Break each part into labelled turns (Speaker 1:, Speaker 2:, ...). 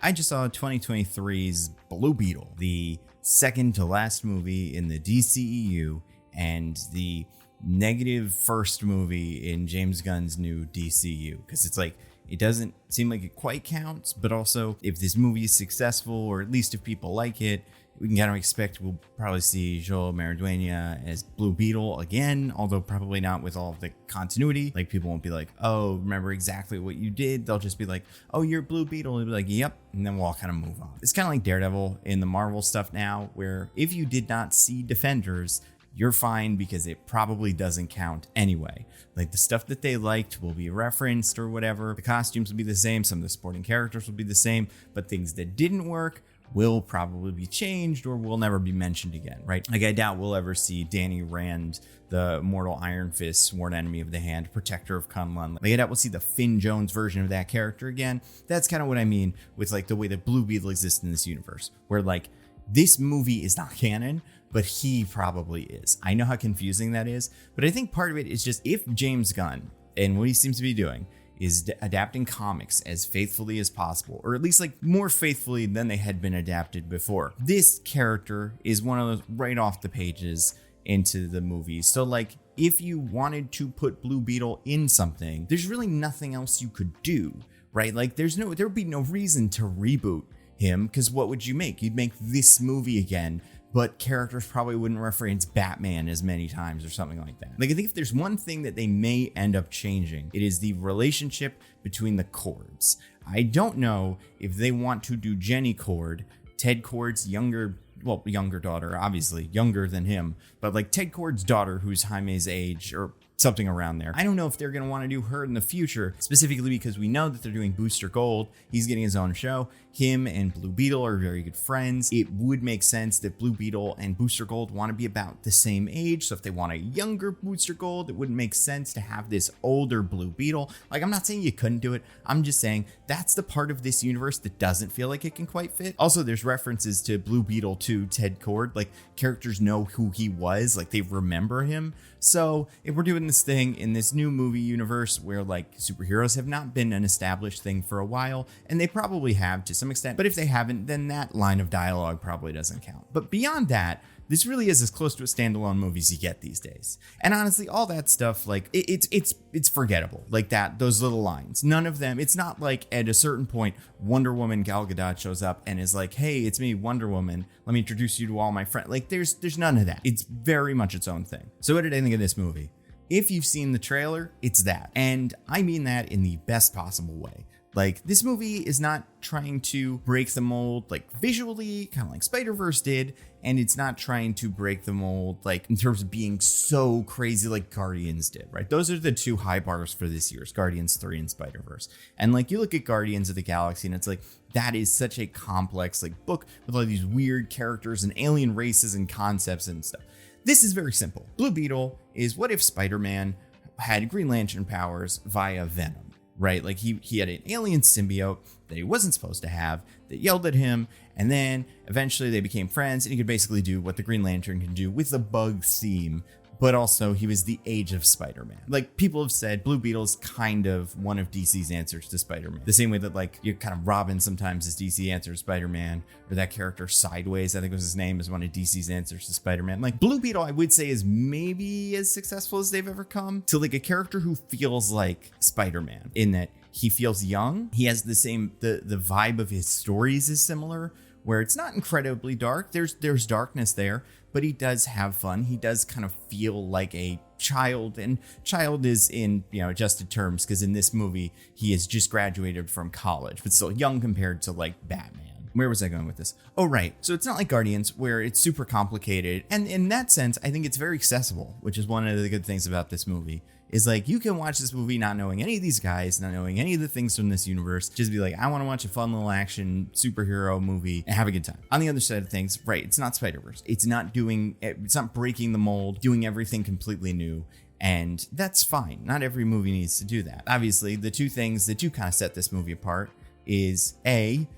Speaker 1: I just saw 2023's Blue Beetle, the second to last movie in the DCEU and the negative first movie in James Gunn's new DCU. Because it's like, it doesn't seem like it quite counts, but also if this movie is successful, or at least if people like it, we can kind of expect we'll probably see Joel Maridueña as Blue Beetle again, although probably not with all of the continuity. Like, people won't be like, oh, remember exactly what you did. They'll just be like, oh, you're Blue Beetle. And they'll be like, yep. And then we'll all kind of move on. It's kind of like Daredevil in the Marvel stuff now, where if you did not see Defenders, you're fine because it probably doesn't count anyway. Like, the stuff that they liked will be referenced or whatever. The costumes will be the same. Some of the supporting characters will be the same, but things that didn't work will probably be changed or will never be mentioned again, right? Like, I doubt we'll ever see Danny Rand, the mortal Iron Fist, sworn enemy of the Hand, protector of Kunlun. Like, I doubt we'll see the Finn Jones version of that character again. That's kind of what I mean with like the way that Blue Beetle exists in this universe, where like this movie is not canon, but he probably is. I know how confusing that is, but I think part of it is just, if James Gunn, and what he seems to be doing, is adapting comics as faithfully as possible, or at least like more faithfully than they had been adapted before. This character is one of those right off the pages into the movies. So like, if you wanted to put Blue Beetle in something, there's really nothing else you could do, right? Like, there would be no reason to reboot him, because what would you make? You'd make this movie again, but characters probably wouldn't reference Batman as many times or something like that. Like, I think if there's one thing that they may end up changing, it is the relationship between the Cords. I don't know if they want to do Jenny Cord, Ted Cord's younger daughter, obviously younger than him, but like Ted Cord's daughter, who's Jaime's age or something around there. I don't know if they're going to want to do her in the future, specifically because we know that they're doing Booster Gold. He's getting his own show. Him and Blue Beetle are very good friends. It would make sense that Blue Beetle and Booster Gold want to be about the same age. So if they want a younger Booster Gold, it wouldn't make sense to have this older Blue Beetle. Like, I'm not saying you couldn't do it. I'm just saying that's the part of this universe that doesn't feel like it can quite fit. Also, there's references to Blue Beetle to Ted Cord. Like, characters know who he was. Like, they remember him. So if we're doing this thing in this new movie universe where like superheroes have not been an established thing for a while, and they probably have to some extent, but if they haven't, then that line of dialogue probably doesn't count. But beyond that, this really is as close to a standalone movie as you get these days. And honestly, all that stuff, like, it's forgettable. Like, those little lines, none of them. It's not like at a certain point, Wonder Woman Gal Gadot shows up and is like, hey, it's me, Wonder Woman. Let me introduce you to all my friends. Like, there's none of that. It's very much its own thing. So what did I think of this movie? If you've seen the trailer, it's that. And I mean that in the best possible way. Like, this movie is not trying to break the mold, like, visually, kind of like Spider-Verse did, and it's not trying to break the mold, like, in terms of being so crazy like Guardians did, right? Those are the two high bars for this year's Guardians 3 and Spider-Verse. And, like, you look at Guardians of the Galaxy, and it's like, that is such a complex, like, book with all these weird characters and alien races and concepts and stuff. This is very simple. Blue Beetle is, what if Spider-Man had Green Lantern powers via Venom? Right? Like, he had an alien symbiote that he wasn't supposed to have that yelled at him, and then eventually they became friends, and he could basically do what the Green Lantern can do with the bug theme, but also he was the age of Spider-Man. Like, people have said Blue Beetle's kind of one of DC's answers to Spider-Man. The same way that, like, you're kind of Robin sometimes is DC answer to Spider-Man, or that character Sideways, I think was his name, is one of DC's answers to Spider-Man. Like, Blue Beetle, I would say, is maybe as successful as they've ever come to, like, a character who feels like Spider-Man, in that he feels young. He has the same, the vibe of his stories is similar, where it's not incredibly dark. There's darkness there, but he does have fun. He does kind of feel like a child, and child is in, adjusted terms, because in this movie, he has just graduated from college, but still young compared to like Batman. Where was I going with this? Oh, right. So it's not like Guardians where it's super complicated. And in that sense, I think it's very accessible, which is one of the good things about this movie. Is like, you can watch this movie not knowing any of these guys, not knowing any of the things from this universe, just be like, I want to watch a fun little action superhero movie and have a good time. On the other side of things, right, it's not Spider-Verse. It's not breaking the mold, doing everything completely new. And that's fine. Not every movie needs to do that. Obviously, the two things that do kind of set this movie apart is A,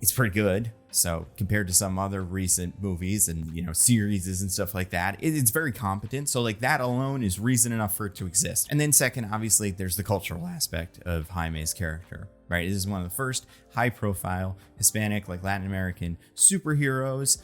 Speaker 1: it's pretty good. So compared to some other recent movies and, series and stuff like that, it's very competent. So like, that alone is reason enough for it to exist. And then second, obviously, there's the cultural aspect of Jaime's character. right? This is one of the first high profile Hispanic, like Latin American superheroes.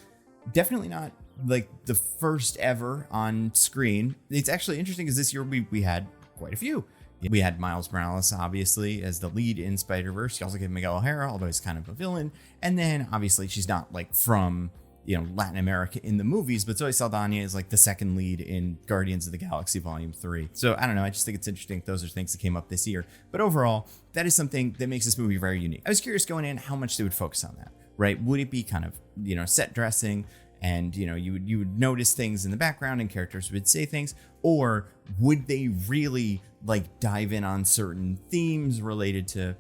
Speaker 1: Definitely not like the first ever on screen. It's actually interesting because this year we had quite a few. We had Miles Morales, obviously, as the lead in Spider-Verse. You also get Miguel O'Hara, although he's kind of a villain. And then, obviously, she's not like from, Latin America in the movies, but Zoe Saldana is like the second lead in Guardians of the Galaxy Volume 3. So I don't know. I just think it's interesting. Those are things that came up this year. But overall, that is something that makes this movie very unique. I was curious going in how much they would focus on that, right? Would it be kind of, set dressing? And, you would notice things in the background and characters would say things, or would they really like dive in on certain themes related to,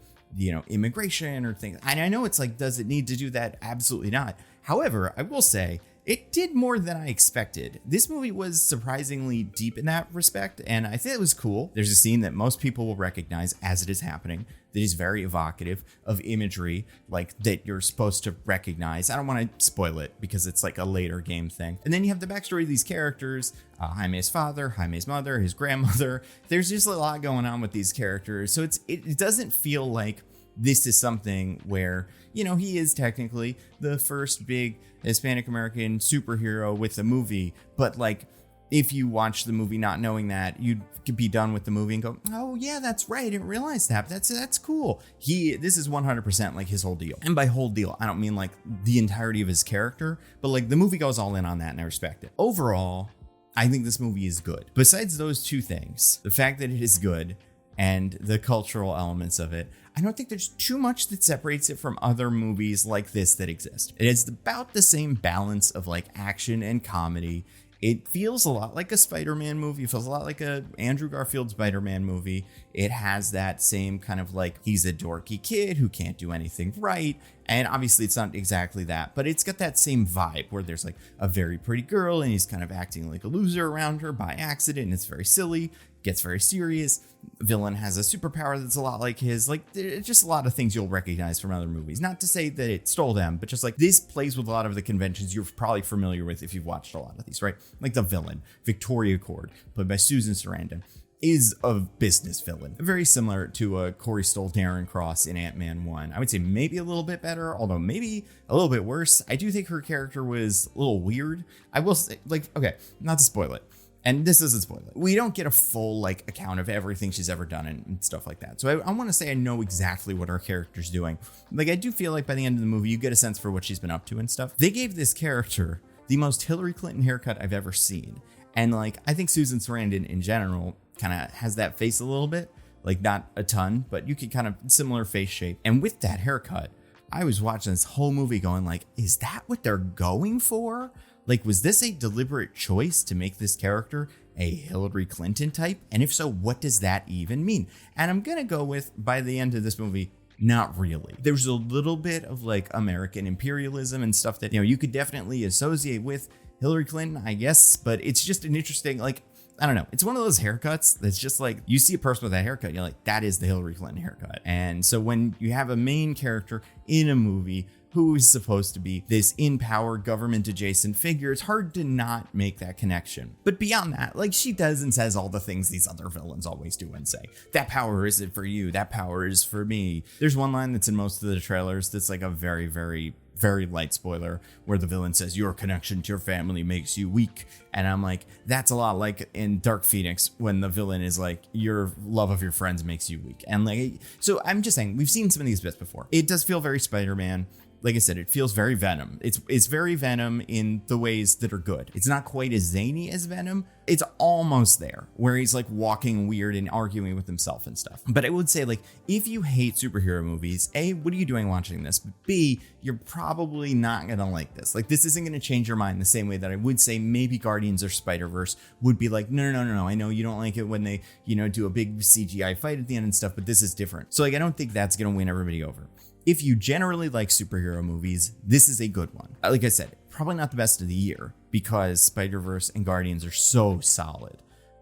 Speaker 1: immigration or things? And I know it's like, does it need to do that? Absolutely not. However, I will say it did more than I expected. This movie was surprisingly deep in that respect, and I think it was cool. There's a scene that most people will recognize as it is happening that is very evocative of imagery, like that you're supposed to recognize. I don't want to spoil it because it's like a later game thing. And then you have the backstory of these characters, Jaime's father, Jaime's mother, his grandmother. There's just a lot going on with these characters. So it doesn't feel like this is something where, he is technically the first big Hispanic American superhero with a movie, but like, if you watch the movie not knowing that, you could be done with the movie and go, oh yeah, that's right, I didn't realize that. That's cool. This is 100% like his whole deal. And by whole deal, I don't mean like the entirety of his character, but like the movie goes all in on that and I respect it. Overall, I think this movie is good. Besides those two things, the fact that it is good and the cultural elements of it, I don't think there's too much that separates it from other movies like this that exist. It is about the same balance of like action and comedy. It feels a lot like a Spider-Man movie. It feels a lot like a Andrew Garfield Spider-Man movie. It has that same kind of like, he's a dorky kid who can't do anything right. And obviously it's not exactly that, but it's got that same vibe where there's like a very pretty girl and he's kind of acting like a loser around her by accident. And it's very silly, gets very serious. Villain has a superpower that's a lot like his. Like, it's just a lot of things you'll recognize from other movies. Not to say that it stole them, but just like this plays with a lot of the conventions you're probably familiar with if you've watched a lot of these, right? Like the villain, Victoria Cord, played by Susan Sarandon, is a business villain. Very similar to Corey Stoll, Darren Cross in Ant-Man 1. I would say maybe a little bit better, although maybe a little bit worse. I do think her character was a little weird. I will say, like, okay, not to spoil it. And this doesn't spoil it. We don't get a full like account of everything she's ever done and stuff like that. So I want to say I know exactly what her character's doing. Like, I do feel like by the end of the movie, you get a sense for what she's been up to and stuff. They gave this character the most Hillary Clinton haircut I've ever seen. And like, I think Susan Sarandon in general kind of has that face a little bit, like not a ton, but you could kind of similar face shape. And with that haircut, I was watching this whole movie going like, is that what they're going for? Like, was this a deliberate choice to make this character a Hillary Clinton type? And if so, what does that even mean? And I'm going to go with, by the end of this movie, not really. There's a little bit of like American imperialism and stuff that, you could definitely associate with Hillary Clinton, I guess. But it's just an interesting, like, I don't know. It's one of those haircuts that's just like, you see a person with that haircut, you're like, that is the Hillary Clinton haircut. And so when you have a main character in a movie who is supposed to be this in power government adjacent figure, it's hard to not make that connection. But beyond that, like, she does and says all the things these other villains always do and say, that power isn't for you, that power is for me. There's one line that's in most of the trailers that's like a very, very, very light spoiler where the villain says, your connection to your family makes you weak. And I'm like, that's a lot like in Dark Phoenix when the villain is like, your love of your friends makes you weak. And like, so I'm just saying, we've seen some of these bits before. It does feel very Spider-Man. Like I said, it feels very Venom. It's very Venom in the ways that are good. It's not quite as zany as Venom. It's almost there, where he's like walking weird and arguing with himself and stuff. But I would say, like, if you hate superhero movies, A, what are you doing watching this? But B, you're probably not going to like this. Like, this isn't going to change your mind the same way that I would say maybe Guardians or Spider-Verse would be like, no. I know you don't like it when they, do a big CGI fight at the end and stuff, but this is different. So like, I don't think that's going to win everybody over. If you generally like superhero movies, this is a good one. Like I said, probably not the best of the year because Spider-Verse and Guardians are so solid,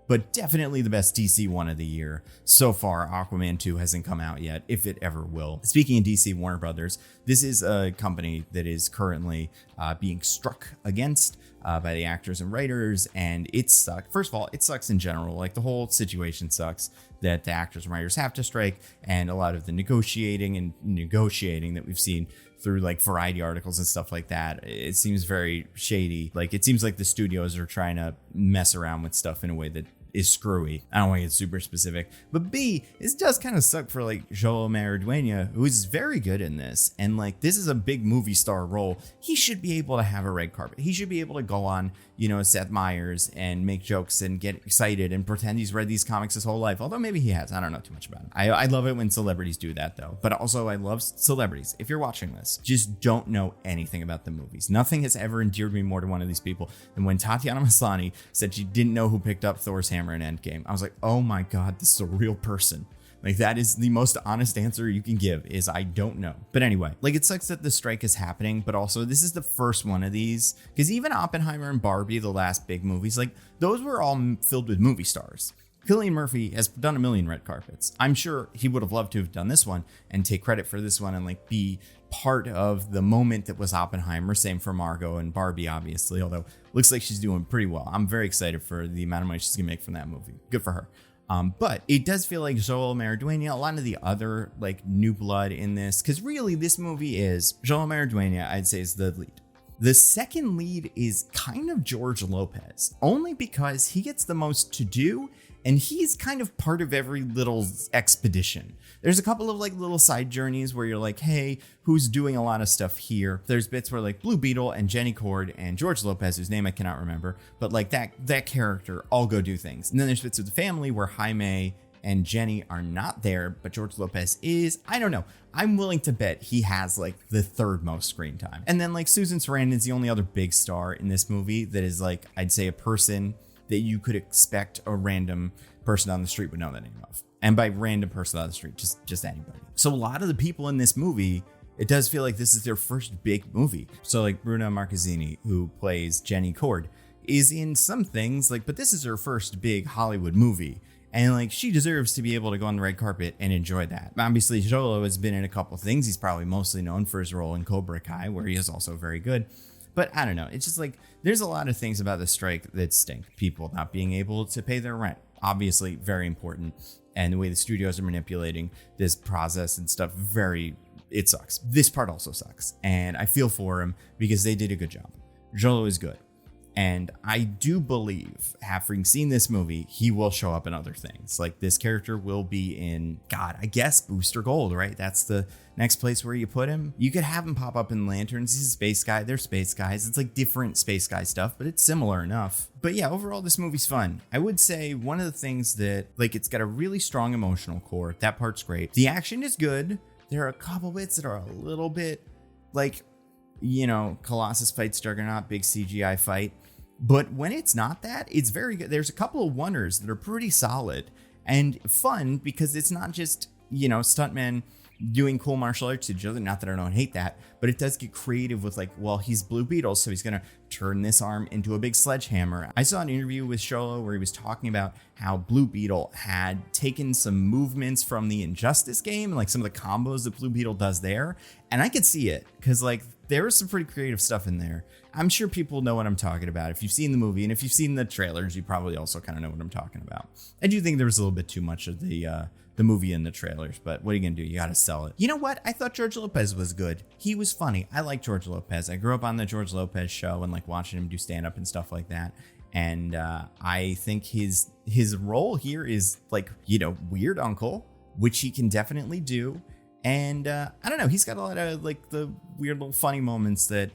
Speaker 1: but definitely the best DC one of the year. So far, Aquaman 2 hasn't come out yet, if it ever will. Speaking of DC Warner Brothers, this is a company that is currently being struck against by the actors and writers, and it sucks. First of all, it sucks in general. Like, the whole situation sucks that the actors and writers have to strike, and a lot of the negotiating that we've seen through like Variety articles and stuff like that, it seems very shady. Like, it seems like the studios are trying to mess around with stuff in a way that is screwy. I don't want to get super specific, but B, this does kind of suck for like Joel Maridueña, who is very good in this, and like, this is a big movie star role. He should be able to have a red carpet. He should be able to go on, Seth Meyers and make jokes and get excited and pretend he's read these comics his whole life. Although maybe he has. I don't know too much about him. I love it when celebrities do that though. But also, I love celebrities. If you're watching this, just don't know anything about the movies. Nothing has ever endeared me more to one of these people than when Tatiana Maslany said she didn't know who picked up Thor's hammer in Endgame. I was like, oh my God, this is a real person. Like, that is the most honest answer you can give, is I don't know. But anyway, like, it sucks that the strike is happening, but also this is the first one of these, because even Oppenheimer and Barbie, the last big movies, like, those were all filled with movie stars. Cillian Murphy has done a million red carpets. I'm sure he would have loved to have done this one and take credit for this one and like be part of the moment that was Oppenheimer. Same for Margot and Barbie, obviously, although looks like she's doing pretty well. I'm very excited for the amount of money she's gonna make from that movie. Good for her. But it does feel like Joel Maridueña, a lot of the other like new blood in this, because really this movie is Joel Maridueña, I'd say, is the lead. The second lead is kind of George Lopez, only because he gets the most to do, and he's kind of part of every little expedition. There's a couple of like little side journeys where you're like, hey, who's doing a lot of stuff here? There's bits where like Blue Beetle and Jenny Cord and George Lopez, whose name I cannot remember, but like that character all go do things. And then there's bits of the family where Jaime and Jenny are not there, but George Lopez is. I don't know. I'm willing to bet he has like the third most screen time. And then like Susan Sarandon is the only other big star in this movie that is like, I'd say, a person that you could expect a random person on the street would know the name of. And by random person on the street, just anybody. So a lot of the people in this movie, it does feel like this is their first big movie. So like Bruna Marquezine, who plays Jenny Cord, is in some things, like, but this is her first big Hollywood movie. And like, she deserves to be able to go on the red carpet and enjoy that. Obviously, Jolo has been in a couple of things. He's probably mostly known for his role in Cobra Kai, where he is also very good. But I don't know. It's just like, there's a lot of things about the strike that stink. People not being able to pay their rent. Obviously, very important. And the way the studios are manipulating this process and stuff, it sucks. This part also sucks. And I feel for him because they did a good job. Jolo is good. And I do believe, having seen this movie, he will show up in other things. Like, this character will be in, God, I guess Booster Gold, right? That's the next place where you put him. You could have him pop up in Lanterns. He's a space guy. They're space guys. It's like different space guy stuff, but it's similar enough. But yeah, overall, this movie's fun. I would say one of the things that, like, it's got a really strong emotional core. That part's great. The action is good. There are a couple bits that are a little bit like, Colossus fights Juggernaut, big CGI fight. But when it's not that, it's very good. There's a couple of wonders that are pretty solid and fun because it's not just, stuntmen doing cool martial arts to each other. Not that I don't hate that, but it does get creative with like, well, he's Blue Beetle, so he's going to turn this arm into a big sledgehammer. I saw an interview with Sholo where he was talking about how Blue Beetle had taken some movements from the Injustice game, like some of the combos that Blue Beetle does there. And I could see it because like there was some pretty creative stuff in there. I'm sure people know what I'm talking about. If you've seen the movie and if you've seen the trailers, you probably also kind of know what I'm talking about. I do think there was a little bit too much of the movie in the trailers, but what are you going to do? You got to sell it. You know what? I thought George Lopez was good. He was funny. I like George Lopez. I grew up on the George Lopez show and like watching him do stand up and stuff like that. And I think his role here is like, weird uncle, which he can definitely do. And I don't know, he's got a lot of like the weird little funny moments that,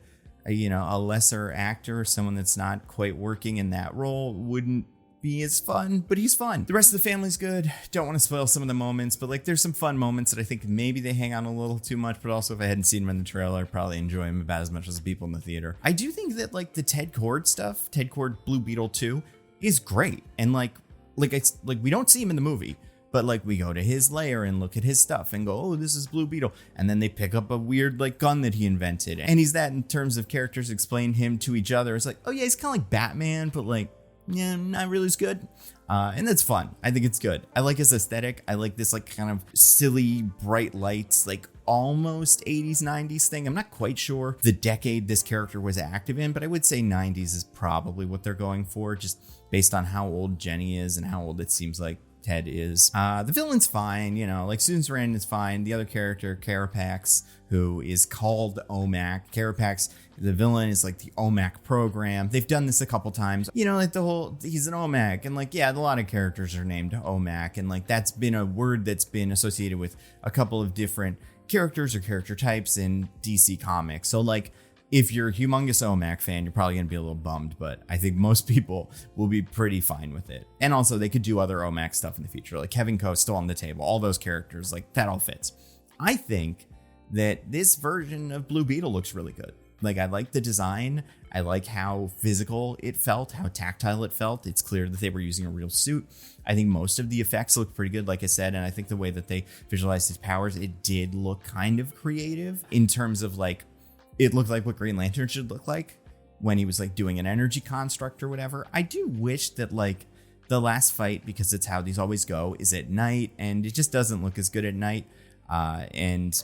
Speaker 1: a lesser actor, someone that's not quite working in that role wouldn't be as fun, but he's fun. The rest of the family's good. Don't want to spoil some of the moments, but like there's some fun moments that I think maybe they hang on a little too much, but also if I hadn't seen them in the trailer, I'd probably enjoy them about as much as the people in the theater. I do think that like the Ted Kord stuff, Ted Kord Blue Beetle 2 is great. And like we don't see him in the movie, but like we go to his lair and look at his stuff and go, oh, this is Blue Beetle. And then they pick up a weird like gun that he invented. And he's that in terms of characters explain him to each other. It's like, oh yeah, he's kind of like Batman, but like yeah, not really as good. And that's fun. I think it's good. I like his aesthetic. I like this like kind of silly bright lights, like almost 80s 90s thing. I'm not quite sure the decade this character was active in, but I would say 90s is probably what they're going for, just based on how old Jenny is and how old it seems like Ted is. The villain's fine, you know, like Susan Sarandon is fine. The other character, Carapax, who is called OMAC. Carapax, the villain, is like the OMAC program. They've done this a couple times, you know, like the whole, he's an OMAC, and like, yeah, a lot of characters are named OMAC, and like that's been a word that's been associated with a couple of different characters or character types in DC Comics. So like, if you're a humongous OMAC fan, you're probably going to be a little bummed, but I think most people will be pretty fine with it. And also, they could do other OMAC stuff in the future, like Kevin Coe's still on the table, all those characters, like that all fits. I think that this version of Blue Beetle looks really good. Like, I like the design. I like how physical it felt, how tactile it felt. It's clear that they were using a real suit. I think most of the effects look pretty good, like I said, and I think the way that they visualized his powers, it did look kind of creative in terms of like, it looked like what Green Lantern should look like when he was like doing an energy construct or whatever. I do wish that like the last fight, because it's how these always go, is at night, and it just doesn't look as good at night. And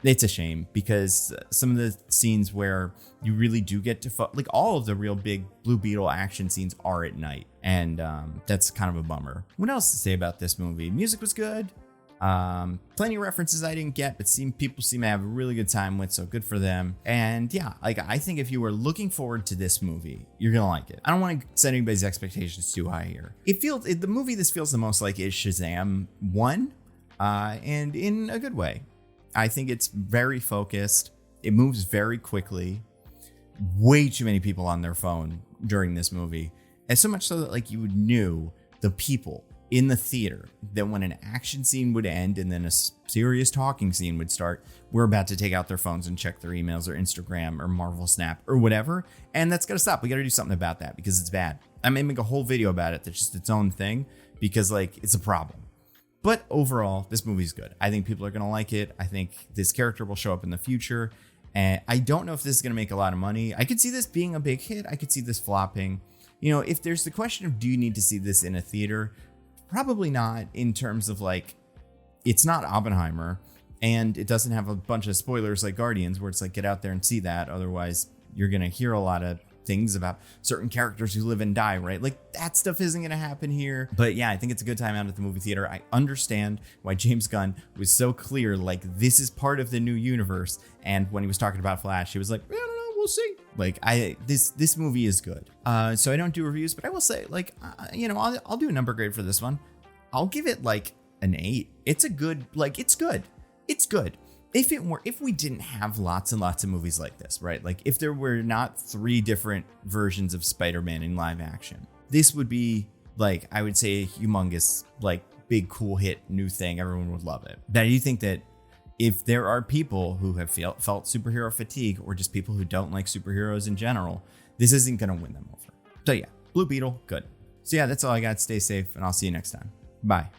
Speaker 1: it's a shame, because some of the scenes where you really do get to like all of the real big Blue Beetle action scenes are at night, and that's kind of a bummer. What else to say about this movie? Music was good. Plenty of references I didn't get, but people seem to have a really good time with, so good for them. And yeah, like I think if you were looking forward to this movie, you're gonna like it. I don't want to set anybody's expectations too high here. The movie this feels the most like is Shazam 1, and in a good way. I think it's very focused. It moves very quickly. Way too many people on their phone during this movie, and so much so that like you knew the people in the theater that when an action scene would end and then a serious talking scene would start, we're about to take out their phones and check their emails or Instagram or Marvel Snap or whatever. And that's got to stop. We got to do something about that because it's bad. I may make a whole video about it that's just its own thing because like it's a problem. But overall, this movie's good. I think people are going to like it. I think this character will show up in the future. And I don't know if this is going to make a lot of money. I could see this being a big hit. I could see this flopping. You know, if there's the question of do you need to see this in a theater? Probably not, in terms of like, it's not Oppenheimer and it doesn't have a bunch of spoilers like Guardians where it's like, get out there and see that. Otherwise, you're going to hear a lot of things about certain characters who live and die, right? Like that stuff isn't going to happen here. But yeah, I think it's a good time out at the movie theater. I understand why James Gunn was so clear, like this is part of the new universe. And when he was talking about Flash, he was like, I don't know, we'll see. Like this movie is good. So I don't do reviews, but I will say like, I'll do a number grade for this one. I'll give it like an 8. It's a good, like, it's good. It's good. If we didn't have lots and lots of movies like this, right? Like if there were not 3 different versions of Spider-Man in live action, this would be like, I would say a humongous, like big, cool hit, new thing. Everyone would love it. But I do think that if there are people who have felt superhero fatigue or just people who don't like superheroes in general, this isn't going to win them over. So yeah, Blue Beetle, good. So yeah, that's all I got. Stay safe and I'll see you next time. Bye.